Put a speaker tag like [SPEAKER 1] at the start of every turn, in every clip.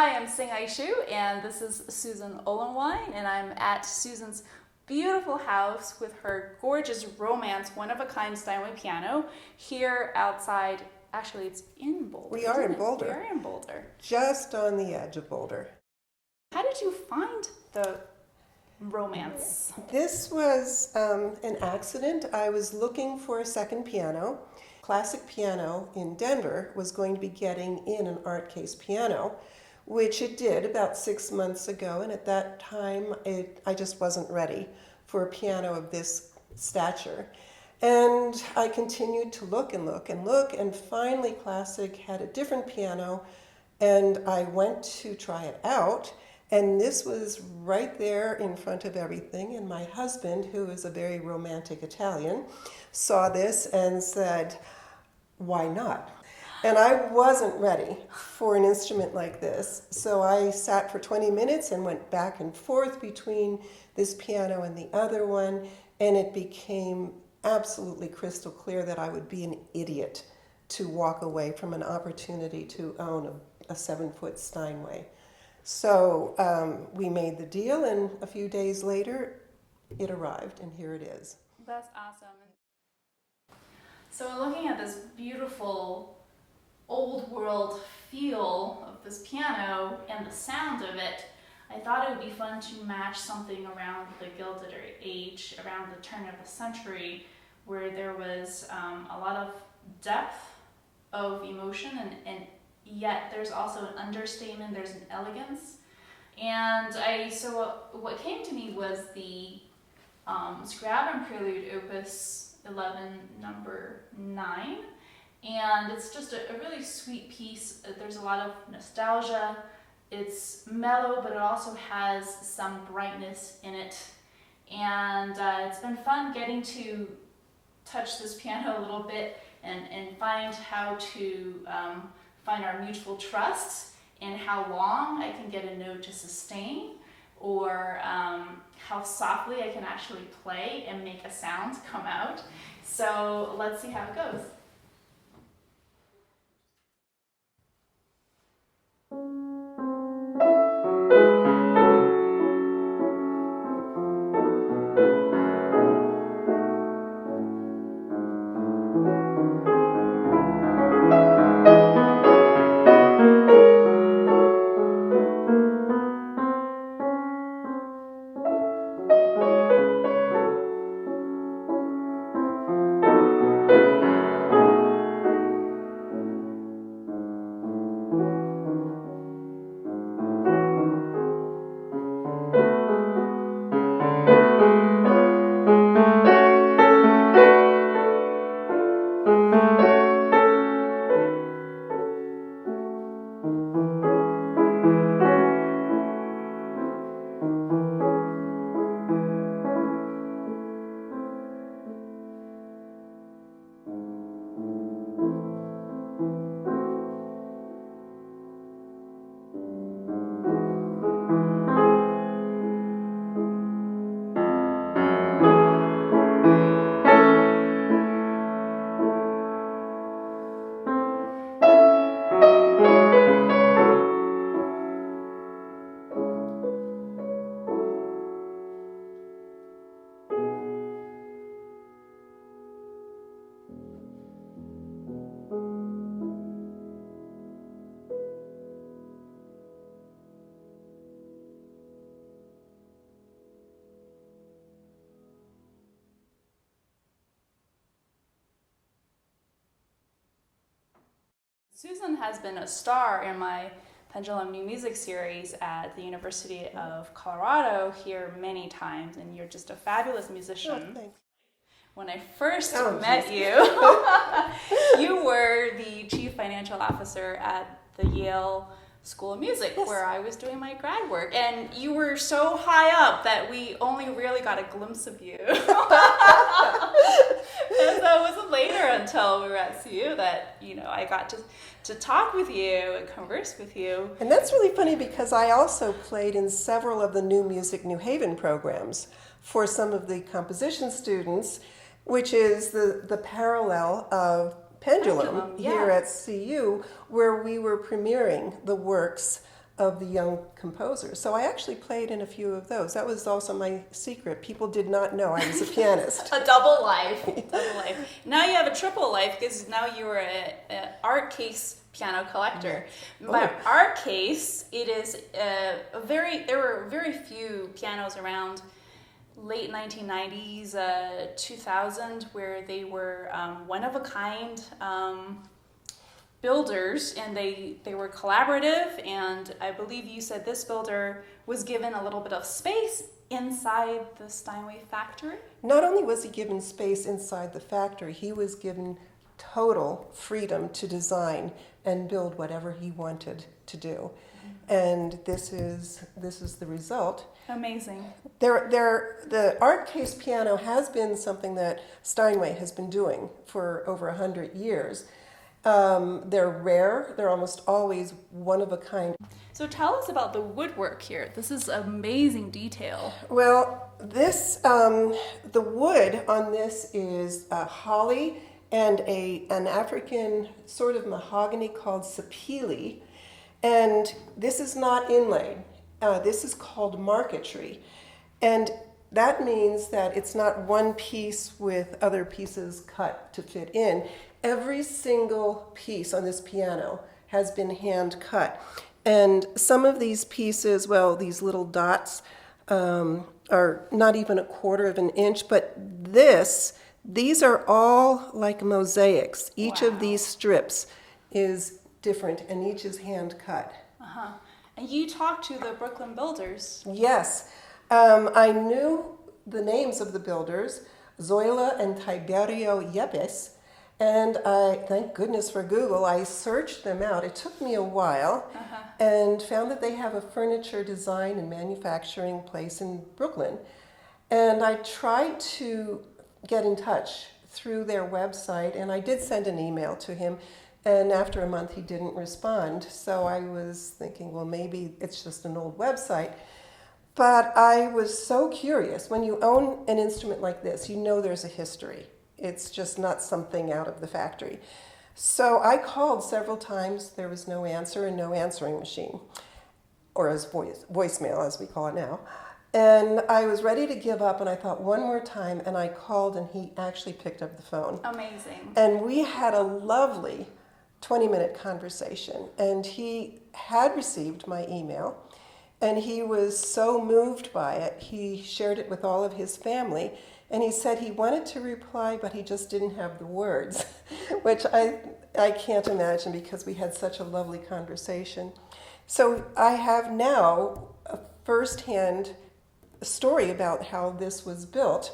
[SPEAKER 1] Hi, I'm Hsing-ay Hsu, and this is Susan Olenwine, and I'm at Susan's beautiful house with her gorgeous romance, one-of-a-kind Steinway piano here outside. Actually, it's in Boulder.
[SPEAKER 2] We are in Boulder.
[SPEAKER 1] We are in Boulder.
[SPEAKER 2] Just on the edge of Boulder.
[SPEAKER 1] How did you find the romance?
[SPEAKER 2] This was an accident. I was looking for a second piano. Classic Piano in Denver was going to be getting in an Art Case piano, which it did about 6 months ago, and at that time I just wasn't ready for a piano of this stature. And I continued to look and look and look, and finally Classic had a different piano, and I went to try it out, and this was right there in front of everything, and my husband, who is a very romantic Italian, saw this and said, "Why not?" And I wasn't ready for an instrument like this, so I sat for 20 minutes and went back and forth between this piano and the other one, and it became absolutely crystal clear that I would be an idiot to walk away from an opportunity to own a 7-foot Steinway. So we made the deal, and a few days later it arrived, and here it is.
[SPEAKER 1] That's awesome. So looking at this beautiful old world feel of this piano and the sound of it, I thought it would be fun to match something around the Gilded Age, around the turn of the century, where there was a lot of depth of emotion, and yet there's also an understatement, there's an elegance. And so what came to me was the Scriabin Prelude, Op.11 No.9, and it's just a really sweet piece. There's a lot of nostalgia. It's mellow, but it also has some brightness in it, and it's been fun getting to touch this piano a little bit and find how to find our mutual trust and how long I can get a note to sustain, or how softly I can actually play and make a sound come out. So let's see how it goes. Susan has been a star in my Pendulum New Music series at the University of Colorado here many times, and you're just a fabulous musician.
[SPEAKER 2] Oh, thanks.
[SPEAKER 1] When I first met you, you were the chief financial officer at the Yale School of Music, yes, where I was doing my grad work, and you were so high up that we only really got a glimpse of you. And so it wasn't later until we were at CU that I got to talk with you and converse with you.
[SPEAKER 2] And that's really funny because I also played in several of the New Music New Haven programs for some of the composition students, which is the parallel of Pendulum,
[SPEAKER 1] yeah,
[SPEAKER 2] here at CU, where we were premiering the works of the young composers. So I actually played in a few of those. That was also my secret. People did not know I was a pianist.
[SPEAKER 1] A double life. Double life. Now you have a triple life because now you're an art case piano collector. By art case, it is there were very few pianos around late 1990s, 2000, where they were one of a kind builders, and they were collaborative, and I believe you said this builder was given a little bit of space inside the Steinway factory?
[SPEAKER 2] Not only was he given space inside the factory, he was given total freedom to design and build whatever he wanted to do. And this is the result.
[SPEAKER 1] Amazing.
[SPEAKER 2] The Art Case piano has been something that Steinway has been doing for over 100 years. They're rare. They're almost always one of a kind.
[SPEAKER 1] So tell us about the woodwork here. This is amazing detail.
[SPEAKER 2] Well, the wood on this is holly and an African sort of mahogany called sapele. And this is not inlaid. This is called marquetry. And that means that it's not one piece with other pieces cut to fit in. Every single piece on this piano has been hand cut. And some of these pieces, well, these little dots are not even 1/4 of an inch, but these are all like mosaics. Each of these strips is different, and each is hand cut.
[SPEAKER 1] And you talked to the Brooklyn builders.
[SPEAKER 2] Yes. I knew the names of the builders, Zoila and Tiberio Yepes, and thank goodness for Google, I searched them out. It took me a while and found that they have a furniture design and manufacturing place in Brooklyn. And I tried to get in touch through their website, and I did send an email to him. And after a month, he didn't respond. So I was thinking, well, maybe it's just an old website. But I was so curious. When you own an instrument like this, you know there's a history. It's just not something out of the factory. So I called several times. There was no answer and no answering machine, or as voicemail, as we call it now. And I was ready to give up, and I thought one more time, and I called, and he actually picked up the phone.
[SPEAKER 1] Amazing.
[SPEAKER 2] And we had a lovely 20-minute conversation, and he had received my email, and he was so moved by it. He shared it with all of his family, and he said he wanted to reply, but he just didn't have the words, which I can't imagine because we had such a lovely conversation. So I have now a firsthand story about how this was built.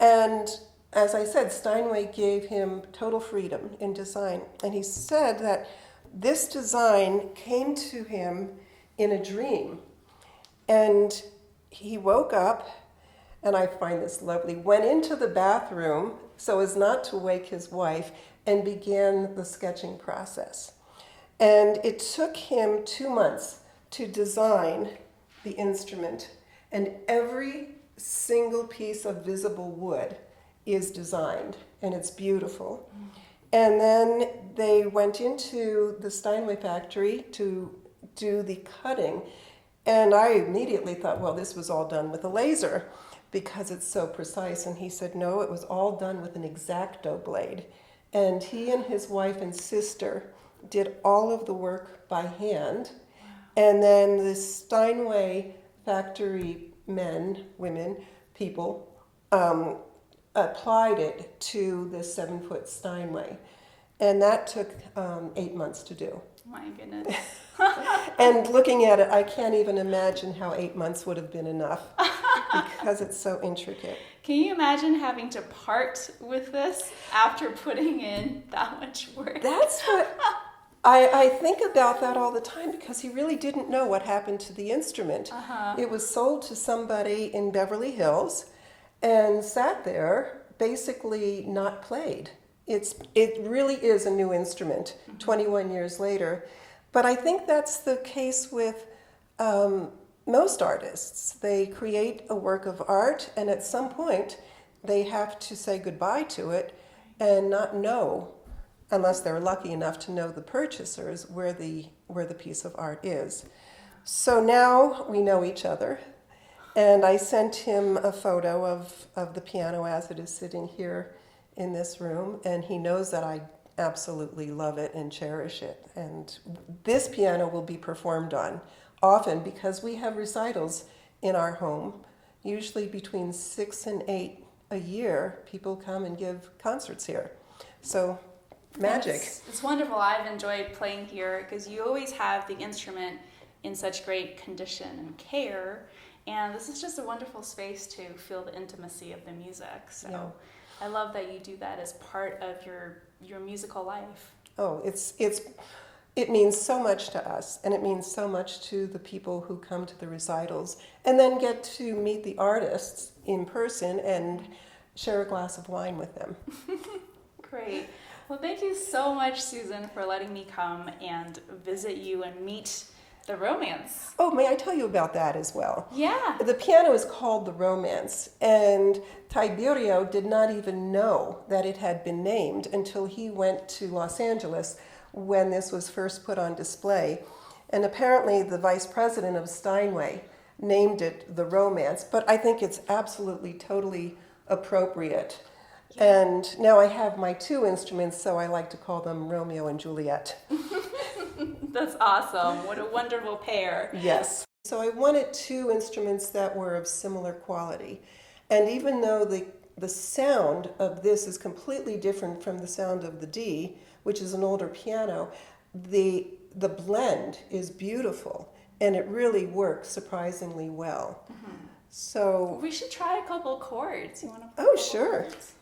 [SPEAKER 2] And as I said, Steinway gave him total freedom in design. And he said that this design came to him in a dream. And he woke up, and I find this lovely, went into the bathroom so as not to wake his wife, and began the sketching process. And it took him 2 months to design the instrument. And every single piece of visible wood is designed, and it's beautiful. And then they went into the Steinway factory to do the cutting, and I immediately thought, well, this was all done with a laser because it's so precise. And he said, no, it was all done with an X-Acto blade. And he and his wife and sister did all of the work by hand. And then the Steinway factory men, women, people, applied it to the 7-foot Steinway. And that took 8 months to do.
[SPEAKER 1] My goodness.
[SPEAKER 2] And looking at it, I can't even imagine how 8 months would have been enough because it's so intricate.
[SPEAKER 1] Can you imagine having to part with this after putting in that much work?
[SPEAKER 2] That's what I think about that all the time, because he really didn't know what happened to the instrument. It was sold to somebody in Beverly Hills and sat there, basically not played. It really is a new instrument, 21 years later. But I think that's the case with most artists. They create a work of art, and at some point they have to say goodbye to it and not know, unless they're lucky enough to know the purchasers, where the piece of art is. So now we know each other. And I sent him a photo of the piano as it is sitting here in this room. And he knows that I absolutely love it and cherish it. And this piano will be performed on often because we have recitals in our home, usually between 6 and 8 a year. People come and give concerts here. So magic.
[SPEAKER 1] It's wonderful. I've enjoyed playing here because you always have the instrument in such great condition and care. And this is just a wonderful space to feel the intimacy of the music. So
[SPEAKER 2] Yeah.
[SPEAKER 1] I love that you do that as part of your musical life.
[SPEAKER 2] Oh, it means so much to us, and it means so much to the people who come to the recitals and then get to meet the artists in person and share a glass of wine with them.
[SPEAKER 1] Great. Well, thank you so much, Susan, for letting me come and visit you and meet the romance.
[SPEAKER 2] Oh, may I tell you about that as well?
[SPEAKER 1] Yeah.
[SPEAKER 2] The piano is called the Romance, and Tiberio did not even know that it had been named until he went to Los Angeles when this was first put on display. And apparently the vice president of Steinway named it the Romance, but I think it's absolutely, totally appropriate. And now I have my two instruments, so I like to call them Romeo and Juliet.
[SPEAKER 1] That's awesome. What a wonderful pair.
[SPEAKER 2] Yes. So I wanted two instruments that were of similar quality. And even though the sound of this is completely different from the sound of the D, which is an older piano, the blend is beautiful and it really works surprisingly well.
[SPEAKER 1] Mm-hmm.
[SPEAKER 2] So
[SPEAKER 1] We should try a couple chords. You want to play
[SPEAKER 2] oh,
[SPEAKER 1] a couple
[SPEAKER 2] sure.
[SPEAKER 1] chords?